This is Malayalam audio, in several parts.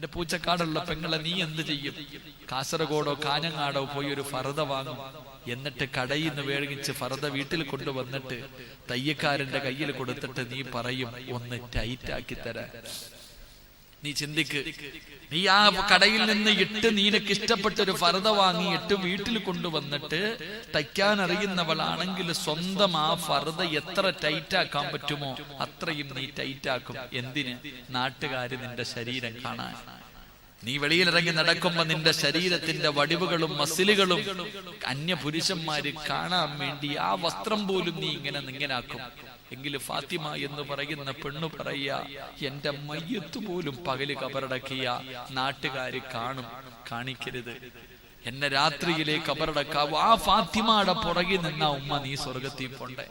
എന്റെ പൂച്ചക്കാടുള്ള പെങ്ങളെ നീ എന്ത് ചെയ്യും? കാസർഗോഡോ കാഞ്ഞങ്ങാടോ പോയി ഒരു ഫർദ വാങ്ങും. എന്നിട്ട് കടയിൽ നിന്ന് മേടിച്ച് ഫർദ വീട്ടിൽ കൊണ്ടുവന്നിട്ട് തയ്യക്കാരന്റെ കയ്യിൽ കൊടുത്തിട്ട് നീ പറയും, ഒന്ന് ടൈറ്റാക്കി തരാൻ. നീ ചിന്തിക്ക്, നീ ആ കടയിൽ നിന്ന് ഇട്ട് നിനക്ക് ഇഷ്ടപ്പെട്ട ഒരു ഫർദ വാങ്ങി ഇട്ട് വീട്ടിൽ കൊണ്ടുവന്നിട്ട് തയ്ക്കാൻ അറിയുന്നവളാണെങ്കിൽ സ്വന്തം ആ ഫർദ എത്ര ടൈറ്റാക്കാൻ പറ്റുമോ അത്രയും നീ ടൈറ്റാക്കും. എന്തിന്? നാട്ടുകാര് നിന്റെ ശരീരം കാണാൻ. നീ വെളിയിലിറങ്ങി നടക്കുമ്പോ നിന്റെ ശരീരത്തിന്റെ വടിവുകളും മസിലുകളും അന്യ പുരുഷന്മാര് കാണാൻ വേണ്ടി ആ വസ്ത്രം പോലും നീ ഇങ്ങനാക്കും. എങ്കിൽ ഫാത്തിമ എന്ന് പറയുന്ന പെണ്ണു പറയാ, എന്റെ മയ്യത്ത് പോലും പകല് കബറടക്കിയ നാട്ടുകാര് കാണും, കാണിക്കരുത്. എന്നെ രാത്രിയിലെ കബറടക്കാവൂ. ആ ഫാത്തിമയുടെ പുറകിൽ നിന്നാ ഉമ്മ നീ സ്വർഗത്തിൽ പോണ്ടേ.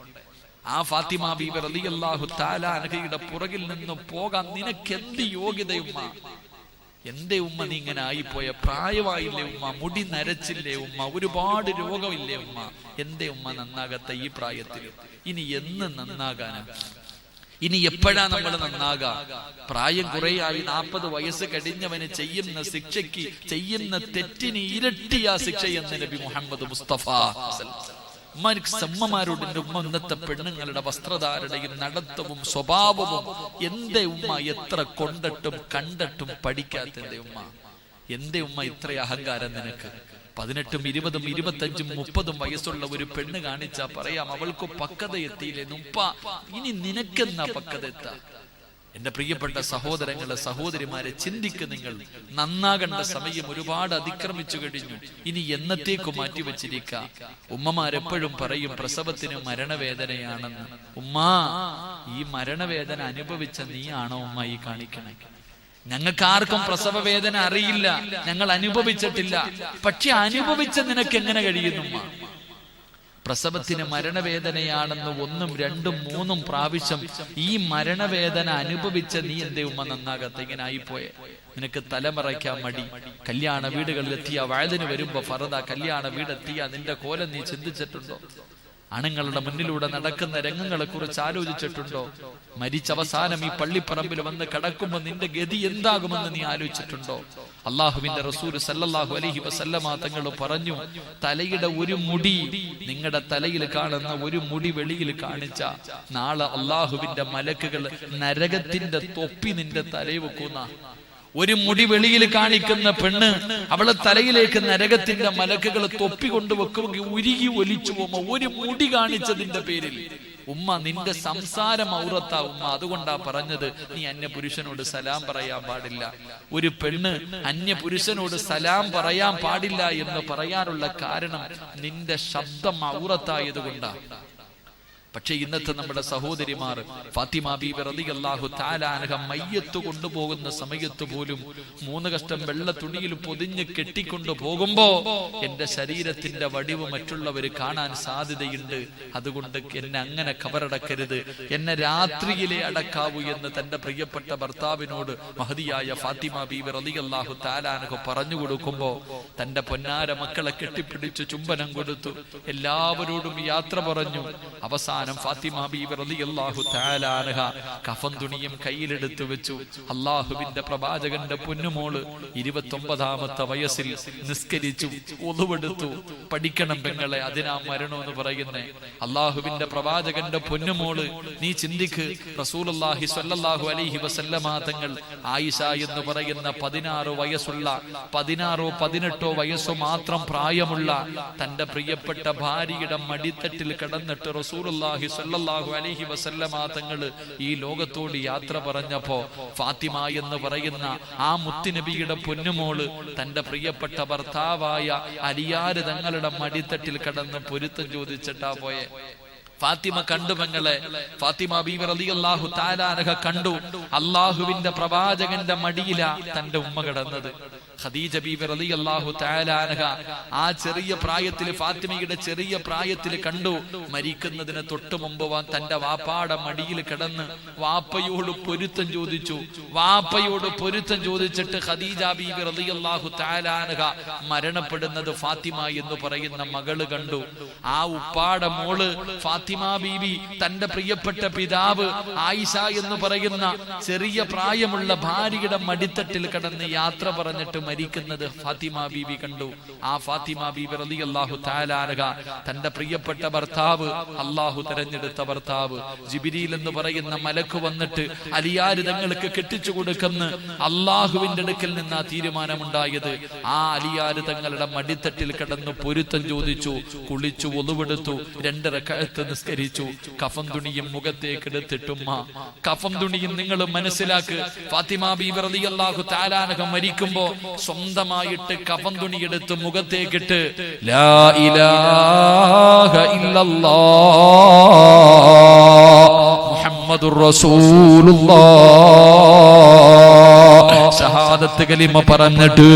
ആ ഫാത്തിമ ബീബി റളിയല്ലാഹു തആല അൻഹയുടെ പുറകിൽ നിന്ന് പോകാൻ നിനക്ക് എന്ത് യോഗ്യതയുമ്മ? എന്റെ ഉമ്മ നീ ഇങ്ങനെ ആയിപ്പോയ? പ്രായമായില്ലേ ഉമ്മ? മുടി നരച്ചില്ലേ ഉമ്മ? ഒരുപാട് രോഗമില്ലേ ഉമ്മ? എന്റെ ഉമ്മ നന്നാകാത്ത ഈ പ്രായത്തിൽ ഇനി എന്ന് നന്നാകാനും? ഇനി എപ്പോഴാ നമ്മൾ നന്നാകാ? പ്രായം കുറേയായി 40 വയസ്സ് കഴിഞ്ഞവന് ചെയ്യുന്ന ശിക്ഷയ്ക്ക്, ചെയ്യുന്ന തെറ്റിന് ഇരട്ടിയാ ശിക്ഷയെന്ന് നബി മുഹമ്മദ് മുസ്തഫ. ഉമ്മമാരോട് എന്റെ ഉമ്മ ഇന്നത്തെ പെണ്ണുങ്ങളുടെ വസ്ത്രധാരണയും നടത്തവും സ്വഭാവവും എന്റെ ഉമ്മ എത്ര കൊണ്ടിട്ടും കണ്ടിട്ടും പഠിക്കാത്ത എന്റെ ഉമ്മ. എന്റെ ഉമ്മ ഇത്ര അഹങ്കാരം നിനക്ക്? 18, 20, 25, 30 വയസ്സുള്ള ഒരു പെണ്ണ് കാണിച്ചാ പറയാം അവൾക്ക് പക്വത എത്തിയില്ലേ ഉപ്പ, ഇനി നിനക്കെന്നാ പക്വത എത്താ? എന്റെ പ്രിയപ്പെട്ട സഹോദരങ്ങളെ, സഹോദരിമാരെ, ചിന്തിക്ക്. നിങ്ങൾ നന്നാകേണ്ട സമയം ഒരുപാട് അതിക്രമിച്ചു കഴിഞ്ഞു. ഇനി എന്നത്തേക്ക് മാറ്റിവെച്ചിരിക്ക. ഉമ്മമാരെപ്പോഴും പറയും പ്രസവത്തിന് മരണവേദനയാണെന്ന്. ഉമ്മാ, ഈ മരണവേദന അനുഭവിച്ച നീയാണോ ഉമ്മ ഈ കാണിക്കണേ? ഞങ്ങൾക്ക് ആർക്കും പ്രസവ വേദന അറിയില്ല, ഞങ്ങൾ അനുഭവിച്ചിട്ടില്ല. പക്ഷെ അനുഭവിച്ച നിനക്ക് എങ്ങനെ കഴിയുന്നു ഉമ്മ? പ്രസവത്തിന് മരണവേദനയാണെന്ന് 1, 2, 3 പ്രാവശ്യം ഈ മരണവേദന അനുഭവിച്ച നീ എന്റെ ഉമ്മ നന്നാകാത്ത? ഇങ്ങനെ ആയിപ്പോയെ. നിനക്ക് തലമറയ്ക്കാൻ മടി. കല്യാണ വീടുകളിലെത്തിയ വയലിന് വരുമ്പോ ഫർദ, കല്യാണ വീടെത്തിയ നിന്റെ കോലം നീ ചിന്തിച്ചിട്ടുണ്ടോ? ആണുങ്ങളുടെ മുന്നിലൂടെ നടക്കുന്ന രംഗങ്ങളെ കുറിച്ച് ആലോചിച്ചിട്ടുണ്ടോ? മരിച്ചവസാനം ഈ പള്ളിപ്പറമ്പിൽ വന്ന് കിടക്കുമ്പോ നിന്റെ ഗതി എന്താകുമെന്ന് നീ ആലോചിച്ചിട്ടുണ്ടോ? അള്ളാഹുവിന്റെ റസൂൽ സല്ലല്ലാഹു അലൈഹി വസല്ലമ തങ്ങൾ പറഞ്ഞു, തലയുടെ ഒരു മുടി, നിങ്ങളുടെ തലയിൽ കാണുന്ന ഒരു മുടി വെളിയിൽ കാണിച്ച നാളെ അള്ളാഹുവിന്റെ മലക്കുകൾ നരകത്തിന്റെ തൊപ്പി നിന്റെ തലയിൽ വെക്കുന്ന. ഒരു മുടി വെളിയിൽ കാണിക്കുന്ന പെണ്ണ്, അവളെ തലയിലേക്ക് നരകത്തിന്റെ മലക്കുകൾ തൊപ്പി കൊണ്ടുവെക്കുമെങ്കിൽ ഉരുകി ഒലിച്ചു പോകുമ്പോ ഒരു മുടി കാണിച്ചതിന്റെ പേരിൽ ഉമ്മ നിന്റെ സംസാരം ഔറത്താ ഉമ്മ. അതുകൊണ്ടാ പറഞ്ഞത് നീ അന്യ പുരുഷനോട് സലാം പറയാൻ പാടില്ല. ഒരു പെണ്ണ് അന്യ പുരുഷനോട് സലാം പറയാൻ പാടില്ല എന്ന് പറയാനുള്ള കാരണം നിന്റെ ശബ്ദം ഔറത്തായത് കൊണ്ടാ. പക്ഷെ ഇന്നത്തെ നമ്മുടെ സഹോദരിമാർ, ഫാത്തിമ ബീബി റളിയല്ലാഹു തആല അൻഹ മയ്യത്ത് കൊണ്ടുപോകുന്ന സമയത്ത് പോലും 3 കഷ്ടം വെള്ള തുണിയിൽ പൊതിഞ്ഞ് കെട്ടിക്കൊണ്ടു പോകുമ്പോ എന്റെ ശരീരത്തിന്റെ വടിവ് മറ്റുള്ളവർ കാണാൻ സാധ്യതയുണ്ട്, അതുകൊണ്ട് എന്നെ അങ്ങനെ കബറടക്കരുത്, എന്നെ രാത്രിയിലെ അടക്കാവൂ എന്ന് തന്റെ പ്രിയപ്പെട്ട ഭർത്താവിനോട് മഹദിയായ ഫാത്തിമ ബീബി റളിയല്ലാഹു തആല അൻഹ പറഞ്ഞു കൊടുക്കുമ്പോ തന്റെ പൊന്നാര മക്കളെ കെട്ടിപ്പിടിച്ചു ചുംബനം കൊടുത്തു, എല്ലാവരോടും യാത്ര പറഞ്ഞു. അവസാനം ഫാത്തിമ ബീബി റളിയല്ലാഹു തആല അൻഹ കഫൻ തുണിയും കയ്യിലെടുത്തു വെച്ചു. അല്ലാഹുവിന്റെ പ്രവാചകന്റെ പൊന്നുമോള് 29ാമത്തെ വയസ്സിൽ നിസ്കരിച്ചു, ഒളുവെടുത്തു. പഠിക്കണം പെങ്ങളെ, അതിനാ മരണമെന്ന് പറയുന്നേ. അല്ലാഹുവിന്റെ പ്രവാചകന്റെ പൊന്നുമോള്, നീ ചിന്തിക്ക്, റസൂലുള്ളാഹി സ്വല്ലല്ലാഹു അലൈഹി വസല്ലമ തങ്ങൾ ആയിഷ എന്ന് പറയുന്ന 16 വയസ്സുള്ള 16ഓ 18ഓ വയസ്സോ മാത്രം പ്രായമുള്ള തന്റെ പ്രിയപ്പെട്ട ഭാര്യയുടെ മടിത്തട്ടിൽ കിടന്നിട്ട് റസൂലുള്ളാഹി സ്വല്ലല്ലാഹു അലൈഹി വസല്ലമ തങ്ങൾ ഈ ലോകത്തോട് യാത്ര പറഞ്ഞപ്പോ ഫാത്തിമ എന്ന് പറയുന്ന ആ മുത്തുനബിയുടെ പൊന്നുമോള് തന്റെ പ്രിയപ്പെട്ട ഭർത്താവായ അലിയാര് തങ്ങളുടെ മടിത്തട്ടിൽ കിടന്ന് പൊരുത്തം ചോദിച്ചിട്ടാ പോയെ. ഫാത്തിമ കണ്ടു പെങ്ങളെ, ഫാത്തിമ ബീബി റളിയല്ലാഹു തആല അൻഹ കണ്ടു, അല്ലാഹുവിന്റെ പ്രവാചകന്റെ മടിയിലാ തന്റെ ഉമ്മ കിടന്നത്. ഖദീജ ബീവി റളിയല്ലാഹു തആല അൻഹ ആ ചെറിയ പ്രായത്തിൽ, ഫാത്തിമയുടെ ചെറിയ പ്രായത്തിൽ കണ്ടു. മരിക്കുന്നതിന് തൊട്ട് മുമ്പ് തന്റെ വാപ്പാടെ മടിയിൽ കിടന്ന് വാപ്പയോട് പൊരുത്തം ചോദിച്ചു. വാപ്പയോട് പൊരുത്തം ചോദിച്ചിട്ട് ഖദീജ ബീവി റളിയല്ലാഹു തആല അൻഹ മരണപ്പെടുന്നത് ഫാത്തിമ എന്ന് പറയുന്ന മകള് കണ്ടു. ആ ഉപ്പാടെ മോള് ഫാത്തിമ ബീവി തന്റെ പ്രിയപ്പെട്ട പിതാവ് ആയിഷ എന്ന് പറയുന്ന ചെറിയ പ്രായമുള്ള ഭാര്യയുടെ മടിത്തട്ടിൽ കിടന്ന് യാത്ര പറഞ്ഞിട്ട് മരിക്കുന്നത് ഫാത്തിമ ബീവി കണ്ടു. ആ ഫാത്തിമ ബീവി റളിയല്ലാഹു തആല അൻഹ തന്റെ പ്രിയപ്പെട്ട ഭർത്താവ്, അല്ലാഹു തെരഞ്ഞെടുത്ത ഭർത്താവ് ജിബ്രീൽ എന്ന് പറയുന്ന മലക്ക് വന്നിട്ട് അലിയാര് തങ്ങൾക്ക് കെട്ടിച്ചു കൊടുക്കുന്ന അള്ളാഹുവിന്റെ അടുക്കൽ നിന്ന് ആ തീരുമാനമുണ്ടായത്. ആ അലിയാര് തങ്ങളുടെ മടിത്തട്ടിൽ കിടന്ന് പൊരുത്തം ചോദിച്ചു, കുളിച്ചു, ഒളുവെടുത്തു, 2 റക്അത്ത് നിസ്കരിച്ചു. കഫൻ തുണിയും മുഖത്തേക്ക് എടുത്തിട്ടുമ്മ, കഫൻ തുണിയും നിങ്ങൾ മനസ്സിലാക്ക്, ഫാത്തിമ ബീവി റളിയല്ലാഹു തആല അൻഹ മരിക്കുമ്പോ സ്വന്തമായിട്ട് കഫൻ തുണി എടുത്ത് മുഖത്തേക്കിട്ട് ലാ ഇലാഹ ഇല്ലല്ലാഹ് മുഹമ്മദുർ റസൂലുള്ളാഹ് ഷഹാദത്ത് കലിമ പറഞ്ഞിട്ട്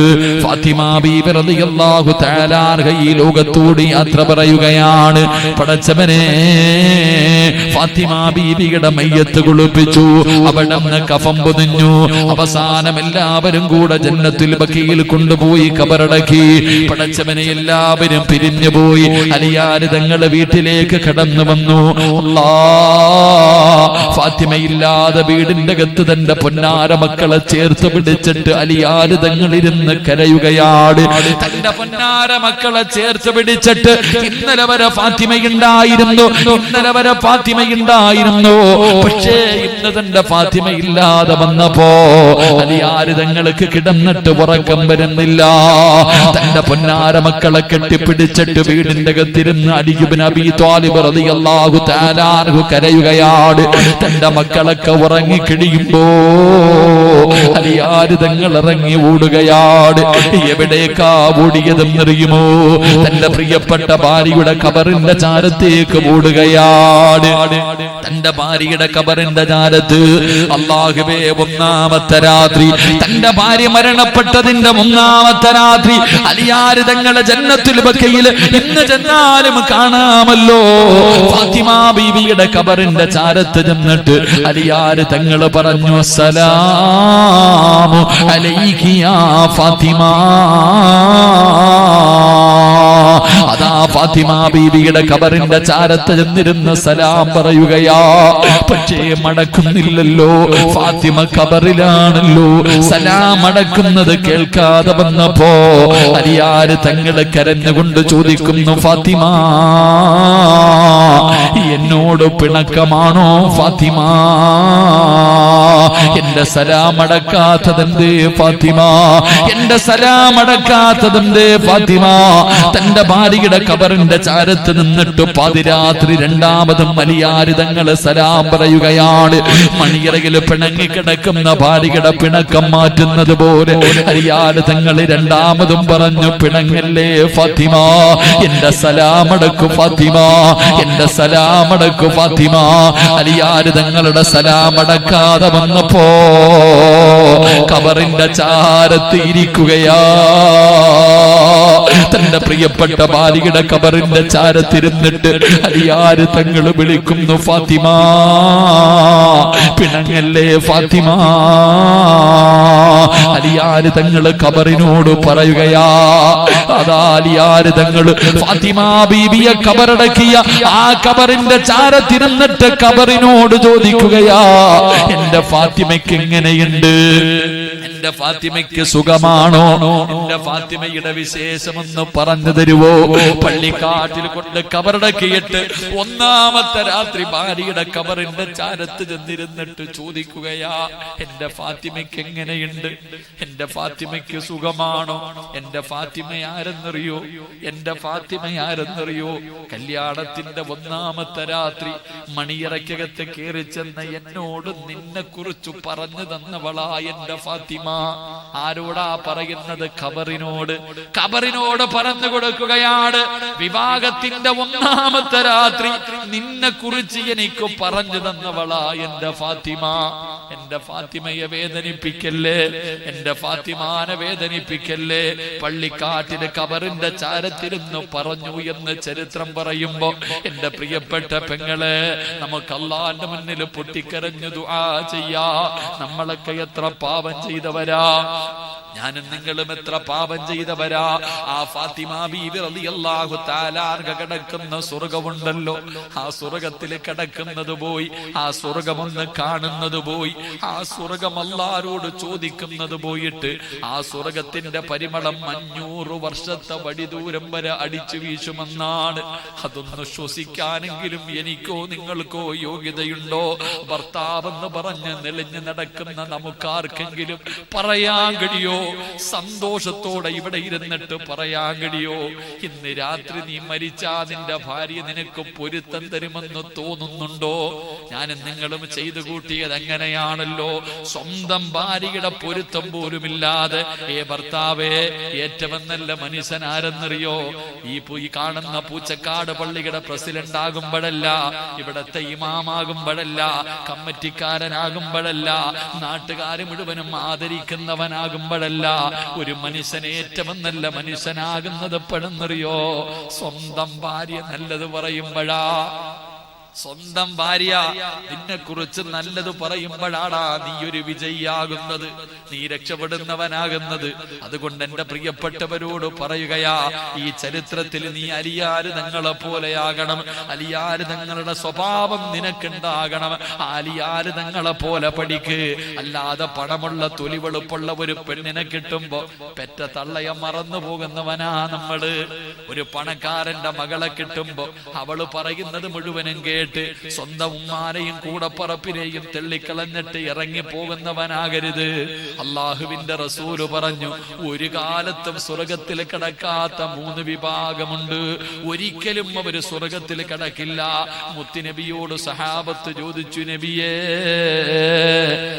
ഫാത്തിമ ബീവി റളിയല്ലാഹു തആല അൻഹ ഈ ലോകത്തോട് യാത്ര പറയുകയാണ്. പടച്ചവനെ, ഫാത്തിമ ബീവിയുടെ മയ്യത്ത് കുളിപ്പിച്ചു, അവിടുന്ന് കഫൻ പൊതിഞ്ഞു. അവസാനം എല്ലാവരും കൂടെ ജന്നത്തുൽ ബഖീയിൽ കൊണ്ടുപോയി കബറടക്കി. പടച്ചവനെ, എല്ലാവരും പിരിഞ്ഞു പോയി. അലിയാര് തങ്ങളുടെ വീട്ടിലേക്ക് കടന്നു വന്നു. അല്ലാഹ്, ഫാത്തിമയില്ലാതെ വീടിന്റെ അകത്ത് തന്റെ പൊന്നാര മക്കളെ ചേർത്ത് പിടിച്ചിട്ട് അലിയാര് തങ്ങളിരുന്ന് കരയുകയാണ്. തന്റെ പൊന്നാര മക്കളെ ചേർത്ത് പിടിച്ചിട്ട് ഇന്നലെ വരെ ഫാത്തിമയുണ്ടായിരുന്നു, ഇന്നലെ വരെ ഫാത്തിമയുണ്ടായിരുന്നു. പക്ഷേ ഇന്ന് തന്റെ ഫാത്തിമയില്ലാതെ വന്നപ്പോ അലിയാര് തങ്ങൾക്ക് കിടന്നിട്ട് ഉറക്കം വരുന്നില്ല. തന്റെ പൊന്നാര മക്കളെ കെട്ടിപ്പിടിച്ചിട്ട് വീടിന്റെ അകത്തിരുന്ന് അലി ഇബ്നു അബീ ത്വാലിബ് റളിയല്ലാഹു തആല അൻഹു കരയുകയാണ്. തന്റെ മക്കളൊക്കെ ഉറങ്ങിക്കിടിയുമ്പോ അലിയാര് തങ്ങൾ ഇറങ്ങി ഓടുകയാണ്. എവിടേക്കാ ഓടിയതെന്നറിയുമോ? തന്റെ പ്രിയപ്പെട്ട ഭാര്യയുടെ ഖബറിന്റെ ചാരത്തേക്ക് ഓടുകയാണ്. തന്റെ ഭാര്യയുടെ ഖബറിന്റെ ചാരത്ത്, അല്ലാഹുവേ, 1ാമത്തെ രാത്രി, തന്റെ ഭാര്യ മരണപ്പെട്ടതിന്റെ 1ാമത്തെ രാത്രി, അലിയാര് തങ്ങളെ ജന്നത്തുൽ ബഖീയിൽ ഇന്ന് ചെന്നാലും കാണാമല്ലോ. ഫാത്തിമ ബീവിയുടെ ഖബറിന്റെ ചാരത്ത് ചെന്നിട്ട് അലിയാര് തങ്ങൾ പറഞ്ഞു, അസ്സലാമു അലൈകി യാ ഫാത്തിമ. അതാ ഫാത്തിമ ബീവിയുടെ ഖബറിന്റെ ചാരത്ത് ചെന്നിരുന്ന് സലാം പറയുകയാ. പക്ഷേ മടക്കുന്നില്ലല്ലോ, ഫാത്തിമ ഖബറിലാണല്ലോ. സലാം അടക്കുന്നത് കേൾക്കാതെ വന്നപ്പോ അലിയാര് തങ്ങള് കരഞ്ഞുകൊണ്ട് ചോദിക്കുന്നു, ഫാത്തിമ, എന്നോട് പിണക്കമാണോ ഫാത്തിമ? എന്റെ സലാം അടക്കാത്തതെന്തേ ഫാത്തിമ? എന്റെ സലാം അടക്കാത്തതെന്തേ ഫാത്തിമ? തന്റെ ഭാര്യയുടെ ഖബറിന്റെ ചാരത്ത് നിന്നിട്ട് പാതിരാത്രി 2ാമതും അലിയാര് തങ്ങള് സലാം പറയുകയാണ്. മണിയറയിൽ പിണങ്ങിക്കിടക്കുന്ന ഭാര്യയുടെ പിണക്കം മാറ്റുന്നത് പോലെ അലിയാര് തങ്ങള് 2ാമതും പറഞ്ഞു, പിണങ്ങല്ലേ ഫാത്തിമ, എന്റെ സലാം അടക്കു ഫാത്തിമ, എന്റെ സലാം അടക്കു ഫാത്തിമ. അലിയാര് തങ്ങളുടെ സലാം അടക്കാതെ വന്നപ്പോ ഖബറിന്റെ ചാരത്ത് ഇരിക്കുകയാ. തന്റെ പ്രിയപ്പെട്ട ഭാര്യയുടെ ഖബറിന്റെ ചാരത്തിരുന്നിട്ട് അലിയാര് തങ്ങൾ വിളിക്കുന്നു, ഫാത്തിമ, പിണങ്ങല്ലേ ഫാത്തിമ. അലിയാര് തങ്ങൾ ഖബറിനോട് പറയുകയാ. അതാ അലിയാര് തങ്ങൾ ഫാത്തിമ ബീബിയെ ഖബറടക്കിയ ആ ഖബറിന്റെ ചാരത്തിരുന്നിട്ട് ഖബറിനോട് ചോദിക്കുകയാ, എന്റെ ഫാത്തിമയ്ക്ക് എങ്ങനെയുണ്ട്? എന്റെ ഫാത്തിമയ്ക്ക് സുഖമാണോ? എന്റെ ഫാത്തിമയുടെ വിശേഷമൊന്ന് പറഞ്ഞു തരുവോ? പള്ളിക്കാട്ടിൽ കൊണ്ട് കബറടക്കിയിട്ട് 1ാമത്തെ രാത്രി ഭാര്യയുടെ ഖബറിന്റെ ചാരത്ത് ചെന്നിരുന്നിട്ട് ചോദിക്കുകയാ, എന്റെ ഫാത്തിമയ്ക്ക് എങ്ങനെയുണ്ട്? എന്റെ ഫാത്തിമയ്ക്ക് സുഖമാണോ? എന്റെ ഫാത്തിമ ആരെന്നറിയോ? എന്റെ ഫാത്തിമ ആരെന്നറിയോ? കല്യാണത്തിന്റെ 1ാമത്തെ രാത്രി മണിയറയ്ക്കകത്ത് കയറി ചെന്ന എന്നോട് നിന്നെ കുറിച്ച് പറഞ്ഞു തന്നവളാ എന്റെ ഫാത്തിമ. ആരോടാ പറയുന്നത്? ഖബറിനോട്. ഖബറിനോട് പറഞ്ഞു കൊടുക്കുകയാണ്, വിവാഹത്തിന്റെ 1ാമത്തെ രാത്രി നിന്നെ കുറിച്ച് എനിക്ക് പറഞ്ഞു തന്നവളാ എന്റെ ഫാത്തിമ. എന്റെ ഫാത്തിമയെ വേദനിപ്പിക്കല്ലേ, എന്റെ ഫാത്തിമാനെ വേദനിപ്പിക്കല്ലേ. പള്ളിക്കാട്ടിലെ കബറിന്റെ ചാരത്തിരുന്ന് പറഞ്ഞു എന്ന് ചരിത്രം പറയുമ്പോ എന്റെ പ്രിയപ്പെട്ട പെങ്ങളെ, നമുക്ക് അല്ലാഹുവിന്റെ മുന്നിൽ പൊട്ടിക്കരഞ്ഞു ദുആ ചെയ്യാ. നമ്മളൊക്കെ എത്ര പാപം ചെയ്തവരാ, ഞാനും നിങ്ങളും എത്ര പാപം ചെയ്തവരാ. ആ ഫാത്തിമ ബീവി റളിയല്ലാഹു തആല കിടക്കുന്ന സ്വർഗമുണ്ടല്ലോ, ആ സ്വർഗത്തിൽ കിടക്കുന്നത് പോയി, ആ സ്വർഗമൊന്ന് കാണുന്നത് പോയി, ആ സ്വർഗം അല്ലാഹുവോട് ചോദിക്കുന്നത് പോയിട്ട് ആ സ്വർഗത്തിന്റെ പരിമളം 500 വർഷത്തെ വടിദൂരം വരെ അടിച്ചു വീശുമെന്നാണ്. അതൊന്ന് ശ്വസിക്കാനെങ്കിലും എനിക്കോ നിങ്ങൾക്കോ യോഗ്യതയുണ്ടോ? ഭർത്താവെന്ന് പറഞ്ഞ് നെളിഞ്ഞു നടക്കുന്ന നമുക്കാർക്കെങ്കിലും പറയാൻ കഴിയോ? സന്തോഷത്തോടെ ഇവിടെ ഇരുന്നിട്ട് പറയാൻ കഴിയോ? ഇന്ന് രാത്രി നീ മരിച്ചാ നിന്റെ ഭാര്യ നിനക്ക് പൊരുത്തം തരുമെന്ന് തോന്നുന്നുണ്ടോ? ഞാനും നിങ്ങളും ചെയ്തു കൂട്ടിയത് അങ്ങനെയാണല്ലോ. സ്വന്തം ഭാര്യയുടെ പൊരുത്തം പോലുമില്ലാതെ ഭർത്താവേ, ഏറ്റവും നല്ല മനുഷ്യൻ ആരെന്നറിയോ? ഈ കാണുന്ന പൂച്ചക്കാട് പള്ളിയുടെ പ്രസിഡന്റ് ആകുമ്പോഴല്ല, ഇവിടത്തെ ഇമാമാകുമ്പോഴല്ല, കമ്മിറ്റിക്കാരനാകുമ്പോഴല്ല, നാട്ടുകാര് മുഴുവനും ആദരിക്കുന്നവനാകുമ്പോഴല്ല, ഒരു മനുഷ്യൻ ഏറ്റവും നല്ല മനുഷ്യനാകുന്നത് എപ്പോഴെന്നറിയോ? സ്വന്തം ഭാര്യ നല്ലത് പറയുമ്പോഴാ. സ്വന്തം ഭാര്യ നിന്നെ കുറിച്ച് നല്ലത് പറയുമ്പോഴാടാ നീ ഒരു വിജയിയാകുന്നത്, നീ രക്ഷപ്പെടുന്നവനാകുന്നത്. അതുകൊണ്ട് എന്റെ പ്രിയപ്പെട്ടവരോട് പറയുകയാ, ഈ ചരിത്രത്തിൽ നീ അലിയാര് തങ്ങളെ പോലെയാകണം. അലിയാര് തങ്ങളുടെ സ്വഭാവം നിനക്കുണ്ടാകണം. അലിയാര് തങ്ങളെ പോലെ പഠിക്ക്. അല്ലാതെ പണമുള്ള തൊലിവെളുപ്പുള്ള ഒരു പെണ്ണിനെ കിട്ടുമ്പോ പെറ്റ തള്ളയെ മറന്നു പോകുന്നവനാ നമ്മള്. ഒരു പണക്കാരന്റെ മകളെ കിട്ടുമ്പോ അവള് പറയുന്നത് മുഴുവനും സ്വന്തം ഉമ്മാനെയും കൂടപ്പറപ്പിനെയും തെള്ളിക്കളഞ്ഞിട്ട് ഇറങ്ങി പോകുന്നവനാകരുത്. അള്ളാഹുവിന്റെ റസൂല് പറഞ്ഞു, ഒരു കാലത്തും സ്വർഗത്തിൽ കിടക്കാത്ത 3 വിഭാഗമുണ്ട്. ഒരിക്കലും അവര് സ്വർഗത്തിൽ കിടക്കില്ല. മുത്തുനബിയോട് സഹാബത്ത് ചോദിച്ചു, നബിയേ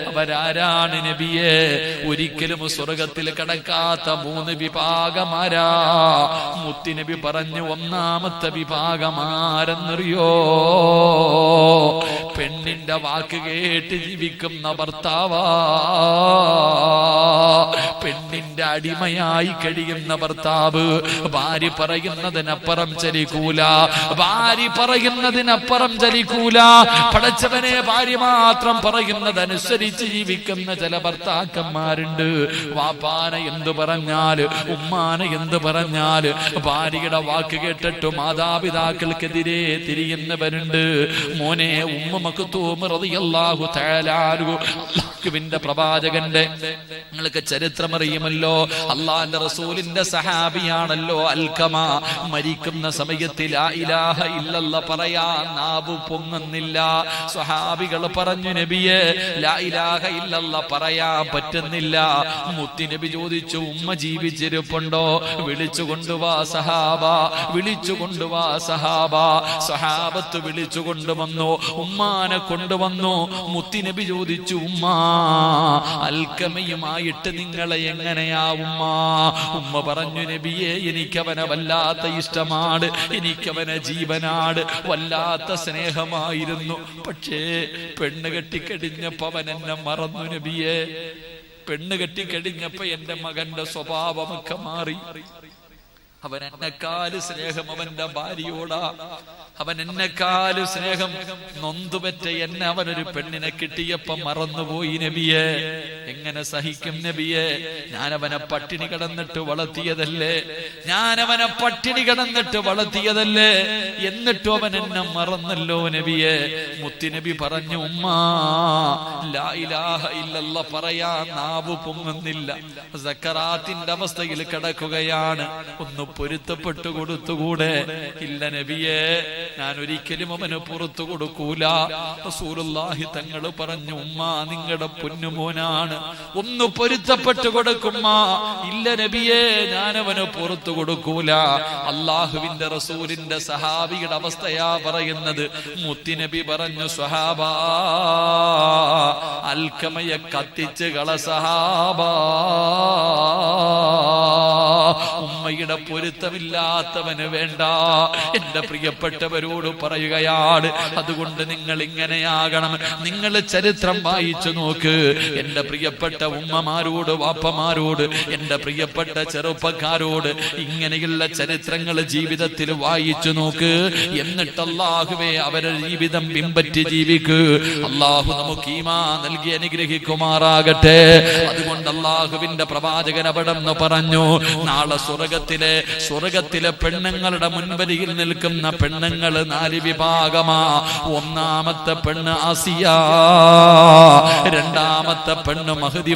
അവരാരാണ് നബിയേ? ഒരിക്കലും സ്വർഗത്തിൽ കിടക്കാത്ത 3 വിഭാഗമാരാ? മുത്തുനബി പറഞ്ഞു, ഒന്നാമത്തെ വിഭാഗമാരെന്നറിയോ? പെണ്ണിന്റെ വാക്ക് കേട്ട് ജീവിക്കുന്ന ഭർത്താവാ, പെണ്ണിന്റെ അടിമയായി കഴിയുന്ന ഭർത്താവ്. ഭാര്യ പറയുന്നതിനപ്പുറം ചലിക്കൂല, ഭാര്യ പറയുന്നതിനപ്പുറം ചലിക്കൂല. പടച്ചവനെ, ഭാര്യ മാത്രം പറയുന്നതനുസരിച്ച് ജീവിക്കുന്ന ചില ഭർത്താക്കന്മാരുണ്ട്. വാപ്പാനെ എന്ത് പറഞ്ഞാല്, ഉമ്മാനെ എന്ത് പറഞ്ഞാല്, ഭാര്യയുടെ വാക്ക് കേട്ടിട്ട് മാതാപിതാക്കൾക്കെതിരെ തിരിയുന്നവരുണ്ട്. മോനെ, ഉമ്മ മക്തൂം റളിയല്ലാഹു തആല അൻഹു, അല്ലാഹുവിന്റെ പ്രവാചകന്റെ നിങ്ങൾക്ക് ചരിത്രം അറിയുമല്ലോ. അല്ലാഹുവിന്റെ റസൂലിന്റെ സഹാബിയാണല്ലോ അൽകമ. മരിക്കുന്ന സമയത്ത് ലാ ഇലാഹ ഇല്ലല്ലാഹ് പറയാൻ നാവ് പൊങ്ങുന്നില്ല. സ്വഹാബികൾ പറഞ്ഞു, നബിയെ ലാ ഇലാഹ ഇല്ലല്ലാഹ് പറയാൻ പറ്റുന്നില്ല. മുത്തുനബി ചോദിച്ചു, ഉമ്മ ജീവിച്ചിരിപ്പുണ്ടോ? വിളിച്ചു കൊണ്ടുവാ സഹാബ, വിളിച്ചു കൊണ്ടുവാ സഹാബ. സഹാബത്ത് വിളിച്ചു കൊണ്ടുവന്നു, ഉമ്മാനെ കൊണ്ടുവന്നു. മുത്തുനബി ചോദിച്ചു, ഉമ്മ അൽകമയുമായിട്ട് നിങ്ങളെ എങ്ങനെയാ ഉമ്മ? ഉമ്മ പറഞ്ഞു, നബിയെ എനിക്കവനെ വല്ലാത്ത ഇഷ്ടമാണ്, എനിക്കവനെ ജീവനാണ്, വല്ലാത്ത സ്നേഹമായിരുന്നു. പക്ഷേ പെണ്ണ് കെട്ടിക്കഴിഞ്ഞപ്പോ അവൻ എന്നെ മറന്നു നബിയെ. പെണ്ണ് കെട്ടിക്കഴിഞ്ഞപ്പോ എന്റെ മകന്റെ സ്വഭാവമൊക്കെ മാറി. അവൻ എന്നെക്കാല് സ്നേഹം അവന്റെ ഭാര്യയോടാ, അവൻ എന്നെക്കാല് സ്നേഹം നൊന്തുപറ്റ എന്നെ അവനൊരു പെണ്ണിനെ കിട്ടിയപ്പോ മറന്നുപോയി നബിയെ. എങ്ങനെ സഹിക്കും നബിയെ? ഞാനവനെ പട്ടിണി കിടന്നിട്ട് വളർത്തിയതല്ലേ, ഞാനവനെ പട്ടിണി കിടന്നിട്ട് വളർത്തിയതല്ലേ, എന്നിട്ടും അവൻ എന്നെ മറന്നല്ലോ നബിയെ. മുത്തുനബി പറഞ്ഞു, ഉമ്മ ലാ ഇലാഹ ഇല്ലല്ലാഹ് പറയാൻ നാവ് പൊങ്ങുന്നില്ല, സക്കറാത്തിന്റെ അവസ്ഥയിൽ കിടക്കുകയാണ്. ഒന്ന് പൊരുത്തപ്പെട്ടു കൊടുത്തുകൂടെ? ഇല്ല നബിയെ, ഞാൻ ഒരിക്കലും അവന് പുറത്തു കൊടുക്കൂല. റസൂലുള്ളാഹി തങ്ങൾ പറഞ്ഞു, ഉമ്മ നിങ്ങളുടെ പൊന്നുമോനാണ്, ഒന്ന് പൊരുത്തപ്പെട്ടു കൊടുക്കുമ്മ. ഇല്ല നബിയെ, ഞാൻ അവന് പുറത്തു കൊടുക്കൂല. അള്ളാഹുവിന്റെ റസൂലിന്റെ സഹാബിയുടെ അവസ്ഥയാ പറയുന്നത്. മുത്തുനബി പറഞ്ഞു, സ്വഹാബ അൽകമയെ കത്തിച്ച് കള സഹാബ. ഉമ്മയുടെ പൊരുത്തമില്ലാത്തവന് വേണ്ട. എന്റെ പ്രിയപ്പെട്ടവരോട് പറയുകയാണ്, അതുകൊണ്ട് നിങ്ങൾ ഇങ്ങനെയാകണം. നിങ്ങൾ ചരിത്രം വായിച്ചു നോക്ക്. എന്റെ പ്രിയപ്പെട്ട ഉമ്മമാരോട്, വാപ്പമാരോട്, എന്റെ പ്രിയപ്പെട്ട ചെറുപ്പക്കാരോട് ഇങ്ങനെയുള്ള ചരിത്രങ്ങൾ ജീവിതത്തിൽ വായിച്ചു നോക്ക്. എന്നിട്ട് അല്ലാഹുവേ അവരുടെ ജീവിതം പിൻപറ്റി ജീവിക്ക്. അല്ലാഹു നമുക്ക് ഈമാൻ നൽകി അനുഗ്രഹിക്കുമാറാകട്ടെ. അതുകൊണ്ട് അല്ലാഹുവിന്റെ പ്രവാചകൻ അവിടെന്ന് പറഞ്ഞു, നാളെ സ്വർഗത്തിലെ പെണ്ണുങ്ങളുടെ മുൻവരിയിൽ നിൽക്കുന്ന പെണ്ണുങ്ങൾ 4 വിഭാഗമാ. ഒന്നാമത്തെ പെണ്ണ് ആസിയ, രണ്ടാമത്തെ പെണ്ണ് മഹദി